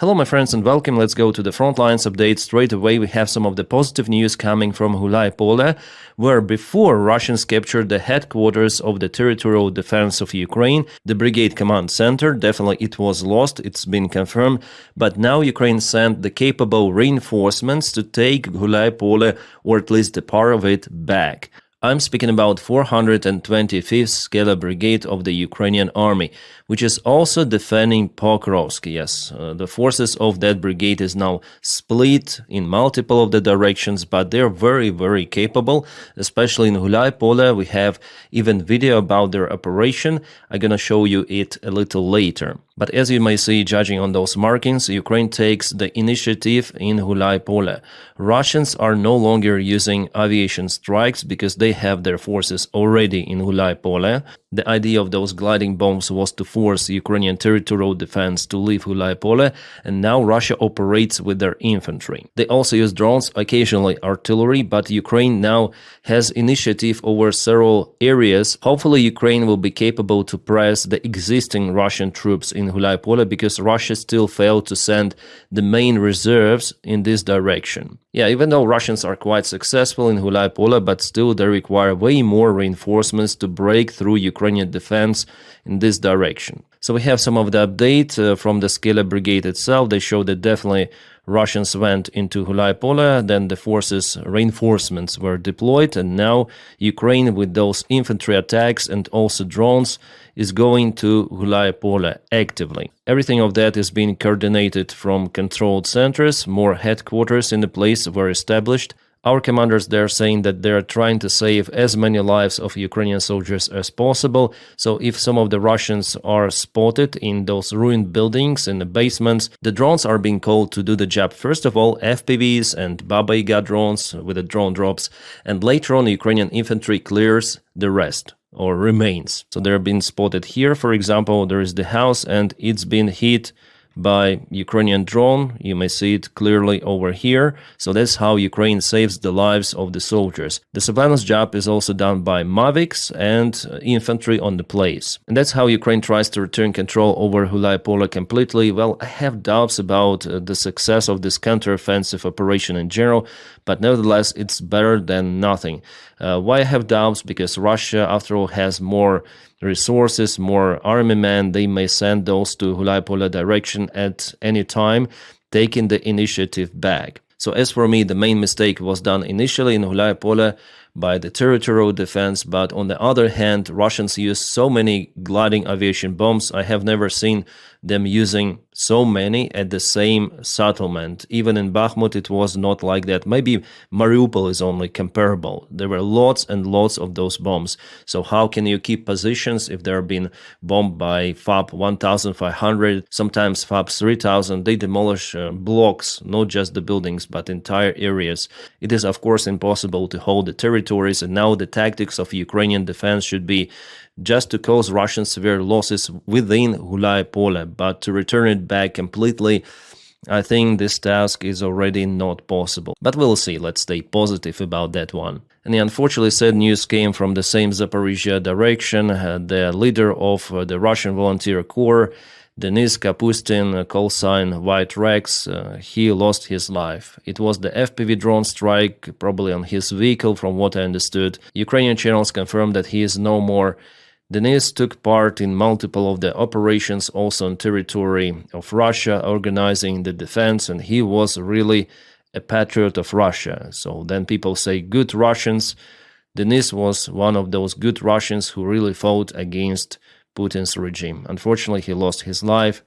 Hello my friends and welcome. Let's go to the front lines update. Straight away we have some of the positive news coming from Hulaipole, where before Russians captured the headquarters of the territorial defense of Ukraine, the brigade command center. Definitely it was lost, it's been confirmed, but now Ukraine sent the capable reinforcements to take Hulaipole, or at least a part of it, back. I'm speaking about 425th Scalar Brigade of the Ukrainian Army, which is also defending Pokrovsk. Yes, the forces of that brigade is now split in multiple of the directions, but they're very, very capable, especially in Hulaipole. We have even video about their operation. I'm gonna show you it a little later. But as you may see, judging on those markings, Ukraine takes the initiative in Hulaipole. Russians are no longer using aviation strikes because they have their forces already in Hulaipole. The idea of those gliding bombs was to force Ukrainian territorial defense to leave Hulaipole, and now Russia operates with their infantry. They also use drones, occasionally artillery, but Ukraine now has initiative over several areas. Hopefully Ukraine will be capable to press the existing Russian troops in Hulaipole, because Russia still failed to send the main reserves in this direction. Yeah, even though Russians are quite successful in Hulaipole, but still they require way more reinforcements to break through Ukrainian defense in this direction. So we have some of the update from the Scalar Brigade itself. They show that definitely Russians went into Hulaipole, then the forces reinforcements were deployed, and now Ukraine with those infantry attacks and also drones is going to Hulaipole actively. Everything of that is being coordinated from controlled centers. More headquarters in the place were established. Our commanders there saying that they are trying to save as many lives of Ukrainian soldiers as possible. So if some of the Russians are spotted in those ruined buildings, in the basements, the drones are being called to do the job. First of all, FPVs and Baba Yaga drones with the drone drops, and later on Ukrainian infantry clears the rest, or remains. So they're being spotted here. For example, there is the house and it's been hit by Ukrainian drone. You may see it clearly over here. So that's how Ukraine saves the lives of the soldiers. The surveillance job is also done by Mavics and infantry on the place. And that's how Ukraine tries to return control over Hulaipole completely. Well, I have doubts about the success of this counteroffensive operation in general, but nevertheless, it's better than nothing. Why I have doubts? Because Russia, after all, has more resources, more army men. They may send those to Hulaipole direction at any time, taking the initiative back. So as for me, the main mistake was done initially in Hulaipole by the territorial defense, but on the other hand, Russians use so many gliding aviation bombs. I have never seen them using so many at the same settlement. Even in Bakhmut, it was not like that. Maybe Mariupol is only comparable. There were lots and lots of those bombs. So how can you keep positions if they're being bombed by FAB 1500, sometimes FAB 3000? They demolish blocks, not just the buildings, but entire areas. It is, of course, impossible to hold the territories, and now the tactics of Ukrainian defense should be just to cause Russian severe losses within Hulaipole, but to return it back completely, I think this task is already not possible. But we'll see, let's stay positive about that one. And the unfortunately sad news came from the same Zaporizhia direction. The leader of the Russian Volunteer Corps, Denis call sign White Rex, he lost his life. It was the FPV drone strike, probably on his vehicle, from what I understood. Ukrainian channels confirmed that he is no more. Denis took part in multiple of the operations also on territory of Russia, organizing the defense, and he was really a patriot of Russia. So then people say good Russians. Denis was one of those good Russians who really fought against Putin's regime. Unfortunately, he lost his life.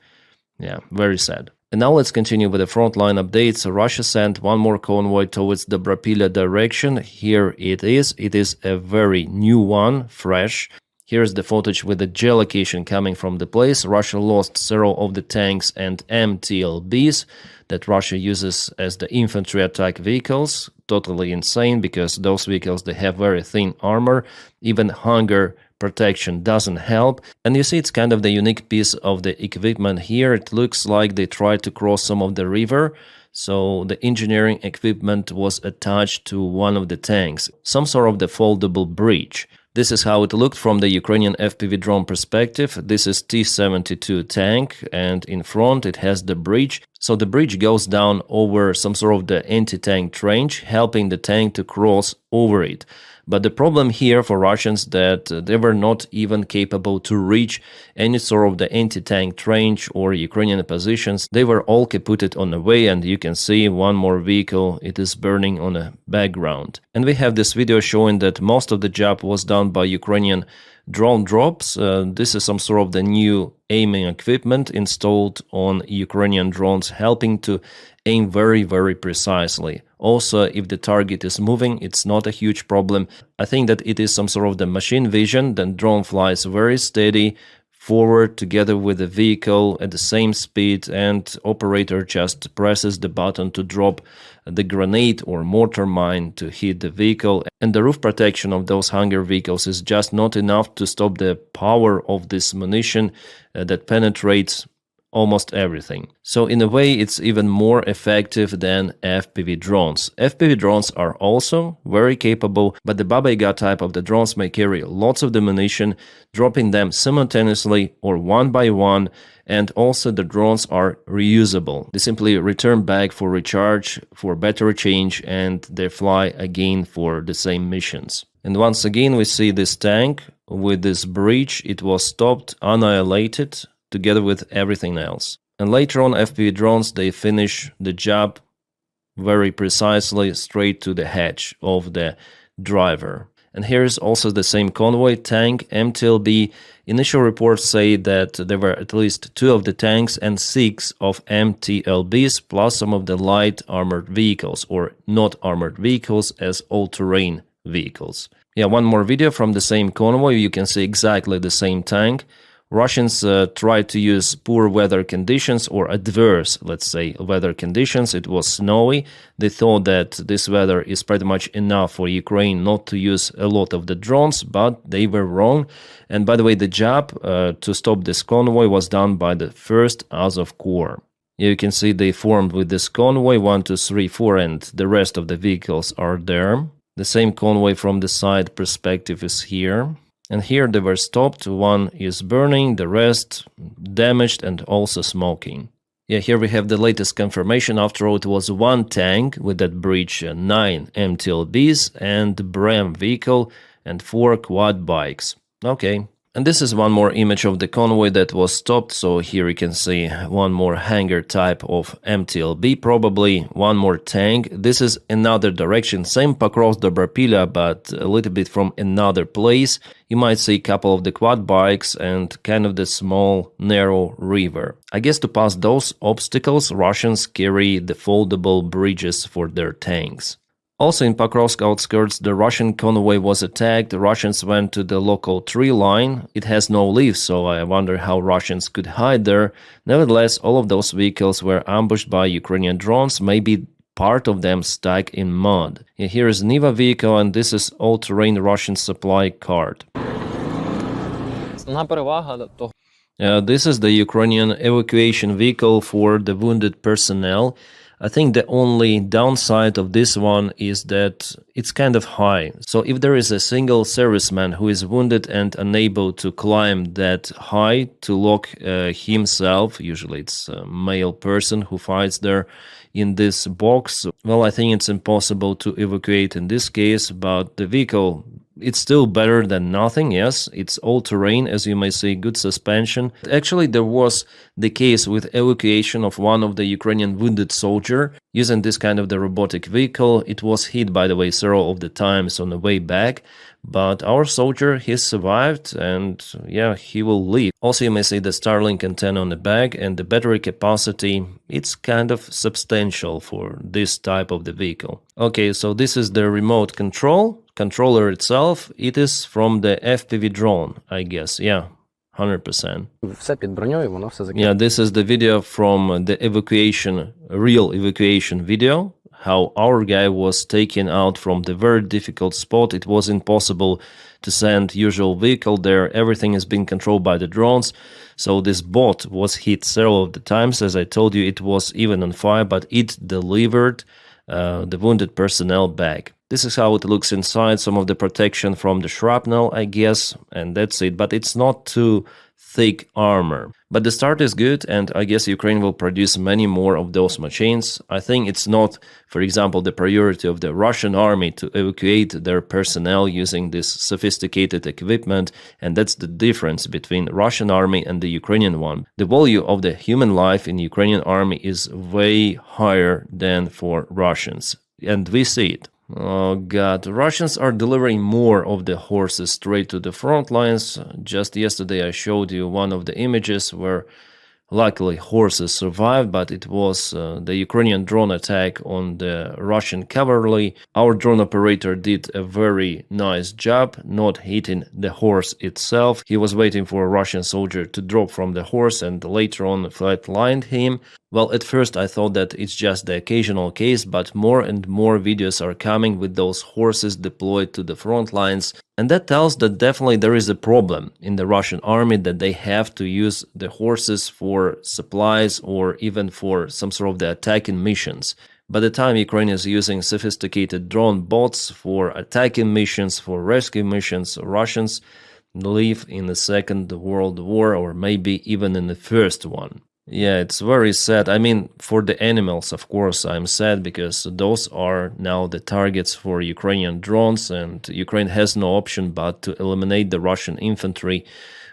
Yeah, very sad. And now let's continue with the frontline updates. Russia sent one more convoy towards the Brapila direction. Here it is. It is a very new one, fresh. Here's the footage with the geolocation coming from the place. Russia lost several of the tanks and MTLBs that Russia uses as the infantry attack vehicles. Totally insane, because those vehicles, they have very thin armor. Even hunger protection doesn't help. And you see, it's kind of the unique piece of the equipment here. It looks like they tried to cross some of the river. So the engineering equipment was attached to one of the tanks, some sort of the foldable bridge. This is how it looked from the Ukrainian FPV drone perspective. This is T-72 tank, and in front it has the bridge. So the bridge goes down over some sort of the anti-tank trench, helping the tank to cross over it. But the problem here for Russians that they were not even capable to reach any sort of the anti-tank trench or Ukrainian positions. They were all kaputted on the way, and you can see one more vehicle, it is burning on the background. And we have this video showing that most of the job was done by Ukrainian drone drops. This is some sort of the new aiming equipment installed on Ukrainian drones, helping to aim very, very precisely. Also, if the target is moving, it's not a huge problem. I think that it is some sort of the machine vision. Then drone flies very steady forward together with the vehicle at the same speed, and operator just presses the button to drop the grenade or mortar mine to hit the vehicle. And the roof protection of those Hunger vehicles is just not enough to stop the power of this munition that penetrates almost everything. So in a way, it's even more effective than FPV drones. FPV drones are also very capable, but the Baba Yaga type of the drones may carry lots of the munition, dropping them simultaneously or one by one, and also the drones are reusable. They simply return back for recharge, for battery change, and they fly again for the same missions. And once again, we see this tank with this bridge. It was stopped, annihilated, together with everything else. And later on, FPV drones, they finish the job very precisely straight to the head of the driver. And here's also the same convoy tank, MTLB. Initial reports say that there were at least 2 of the tanks and 6 of MTLBs, plus some of the light armored vehicles, or not armored vehicles, as all-terrain vehicles. Yeah, one more video from the same convoy. You can see exactly the same tank. Russians tried to use poor weather conditions, or adverse, let's say, weather conditions. It was snowy. They thought that this weather is pretty much enough for Ukraine not to use a lot of the drones, but they were wrong. And by the way, the job to stop this convoy was done by the 1st Azov Corps. You can see they formed with this convoy, 1, 2, 3, 4, and the rest of the vehicles are there. The same convoy from the side perspective is here. And here they were stopped. One is burning, the rest damaged and also smoking. Yeah, here we have the latest confirmation. After all, it was 1 tank with that bridge, 9 MTLBs and Bram vehicle and 4 quad bikes. Okay. And this is one more image of the convoy that was stopped. So here you can see one more hangar type of MTLB, probably one more tank. This is another direction, same Pokrovsk Dobropila, but a little bit from another place. You might see a couple of the quad bikes and kind of the small, narrow river. I guess to pass those obstacles, Russians carry the foldable bridges for their tanks. Also in Pokrovsk outskirts, the Russian convoy was attacked. The Russians went to the local tree line. It has no leaves, so I wonder how Russians could hide there. Nevertheless, all of those vehicles were ambushed by Ukrainian drones, maybe part of them stuck in mud. Here is Niva vehicle, and this is all-terrain Russian supply cart. This is the Ukrainian evacuation vehicle for the wounded personnel. I think the only downside of this one is that it's kind of high. So if there is a single serviceman who is wounded and unable to climb that high to lock himself, usually it's a male person who fights there in this box, well, I think it's impossible to evacuate in this case, but the vehicle, it's still better than nothing, yes. It's all-terrain, as you may see, good suspension. Actually, there was the case with evacuation of one of the Ukrainian wounded soldier using this kind of the robotic vehicle. It was hit, by the way, several of the times on the way back, but our soldier, he survived, and yeah, he will live. Also, you may see the Starlink antenna on the back, and the battery capacity, it's kind of substantial for this type of the vehicle. Okay, so this is the remote controller itself. It is from the FPV drone, I guess. Yeah, 100%. Yeah, this is the video from the evacuation, real evacuation video, how our guy was taken out from the very difficult spot. It was impossible to send usual vehicle there. Everything is being controlled by the drones. So this bot was hit several of the times. As I told you, it was even on fire, but it delivered the wounded personnel back. This is how it looks inside, some of the protection from the shrapnel, I guess, and that's it. But it's not too thick armor. But the start is good, and I guess Ukraine will produce many more of those machines. I think it's not, for example, the priority of the Russian army to evacuate their personnel using this sophisticated equipment, and that's the difference between Russian army and the Ukrainian one. The value of the human life in Ukrainian army is way higher than for Russians, and we see it. Oh god, Russians are delivering more of the horses straight to the front lines. Just yesterday I showed you one of the images where luckily horses survived, but it was the Ukrainian drone attack on the Russian cavalry. Our drone operator did a very nice job not hitting the horse itself. He was waiting for a Russian soldier to drop from the horse and later on flatlined him. Well, at first I thought that it's just the occasional case, but more and more videos are coming with those horses deployed to the front lines. And that tells that definitely there is a problem in the Russian army, that they have to use the horses for supplies or even for some sort of the attacking missions. By the time Ukraine is using sophisticated drone bots for attacking missions, for rescue missions, Russians live in the Second World War or maybe even in the first one. Yeah, it's very sad. I mean, for the animals, of course, I'm sad because those are now the targets for Ukrainian drones, and Ukraine has no option but to eliminate the Russian infantry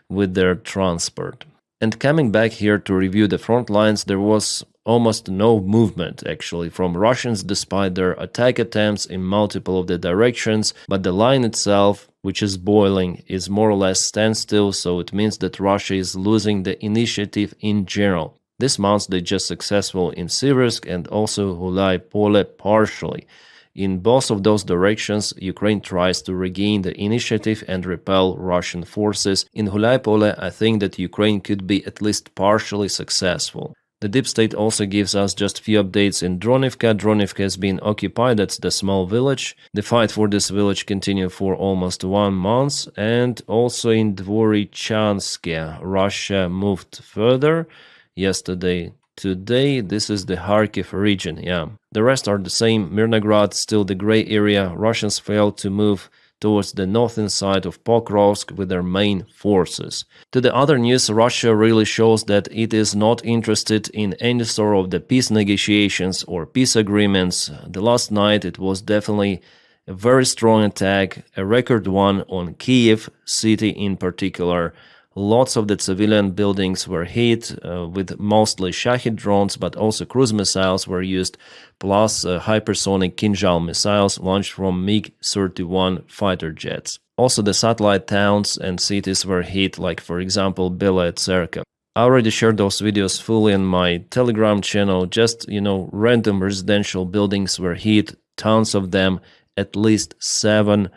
with their transport. And coming back here to review the front lines, there was almost no movement actually from Russians despite their attack attempts in multiple of the directions, but the line itself, which is boiling, is more or less standstill, so it means that Russia is losing the initiative in general. This month they just successful in Siversk and also Hulaipole partially. In both of those directions, Ukraine tries to regain the initiative and repel Russian forces. In Hulaipole, I think that Ukraine could be at least partially successful. The deep state also gives us just few updates in Dronivka. Dronivka has been occupied, that's the small village. The fight for this village continued for almost 1 month. And also in Dvorichanske, Russia moved further yesterday. Today, this is the Kharkiv region, yeah. The rest are the same. Mirnograd, still the gray area. Russians failed to move towards the northern side of Pokrovsk with their main forces. To the other news, Russia really shows that it is not interested in any sort of the peace negotiations or peace agreements. The last night it was definitely a very strong attack, a record one on Kiev city in particular. Lots of the civilian buildings were hit with mostly Shahed drones, but also cruise missiles were used, plus hypersonic Kinzhal missiles launched from MiG-31 fighter jets. Also, the satellite towns and cities were hit, like for example Belaya Tserka. I already shared those videos fully on my Telegram channel. Just, random residential buildings were hit, tons of them, at least 7.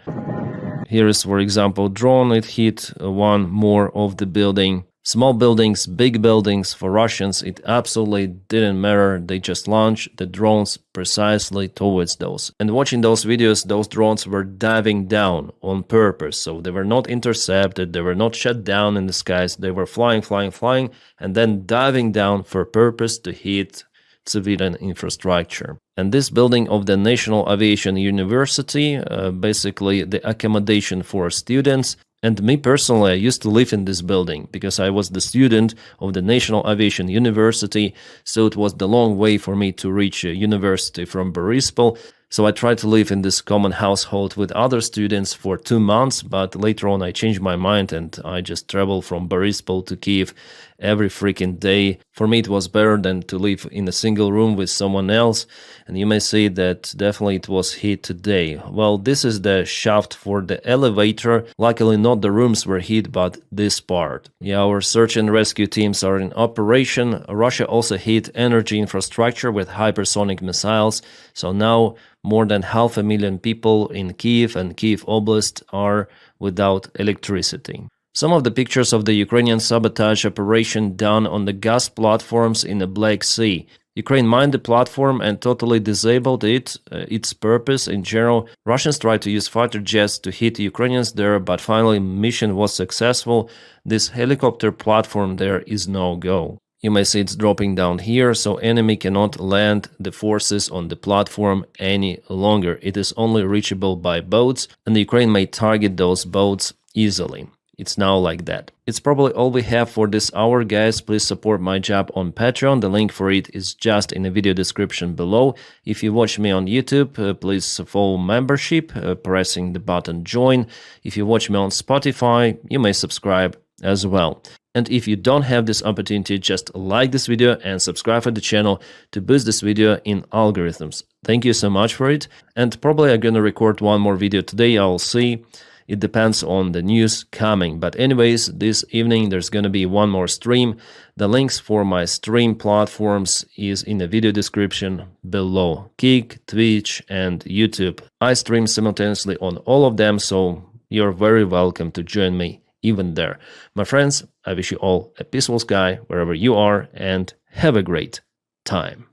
Here is, for example, drone, it hit one more of the building. Small buildings, big buildings, for Russians, it absolutely didn't matter. They just launched the drones precisely towards those. And watching those videos, those drones were diving down on purpose. So they were not intercepted, they were not shut down in the skies. They were flying, and then diving down for purpose to hit civilian infrastructure. And this building of the National Aviation University, basically the accommodation for students. And me personally, I used to live in this building because I was the student of the National Aviation University, so it was the long way for me to reach a university from Borispol. So I tried to live in this common household with other students for 2 months, but later on I changed my mind and I just traveled from Borispol to Kiev every freaking day. For me it was better than to live in a single room with someone else, and you may say that definitely it was hit today. Well, this is the shaft for the elevator. Luckily not the rooms were hit, but this part. Yeah, our search and rescue teams are in operation. Russia also hit energy infrastructure with hypersonic missiles, so now more than 500,000 people in Kiev and Kiev Oblast are without electricity. Some of the pictures of the Ukrainian sabotage operation done on the gas platforms in the Black Sea. Ukraine mined the platform and totally disabled it, its purpose in general. Russians tried to use fighter jets to hit Ukrainians there, but finally mission was successful. This helicopter platform there is no go. You may see it's dropping down here, so enemy cannot land the forces on the platform any longer. It is only reachable by boats, and the Ukraine may target those boats easily. It's now like that. It's probably all we have for this hour, guys. Please support my job on Patreon. The link for it is just in the video description below. If you watch me on YouTube, please follow membership, pressing the button join. If you watch me on Spotify, you may subscribe as well. And if you don't have this opportunity, just like this video and subscribe to the channel to boost this video in algorithms. Thank you so much for it. And probably I'm gonna record one more video today. I'll see. It depends on the news coming. But anyways, this evening there's gonna be one more stream. The links for my stream platforms is in the video description below. Kick, Twitch, and YouTube. I stream simultaneously on all of them, so you're very welcome to join me even there. My friends, I wish you all a peaceful sky wherever you are, and have a great time.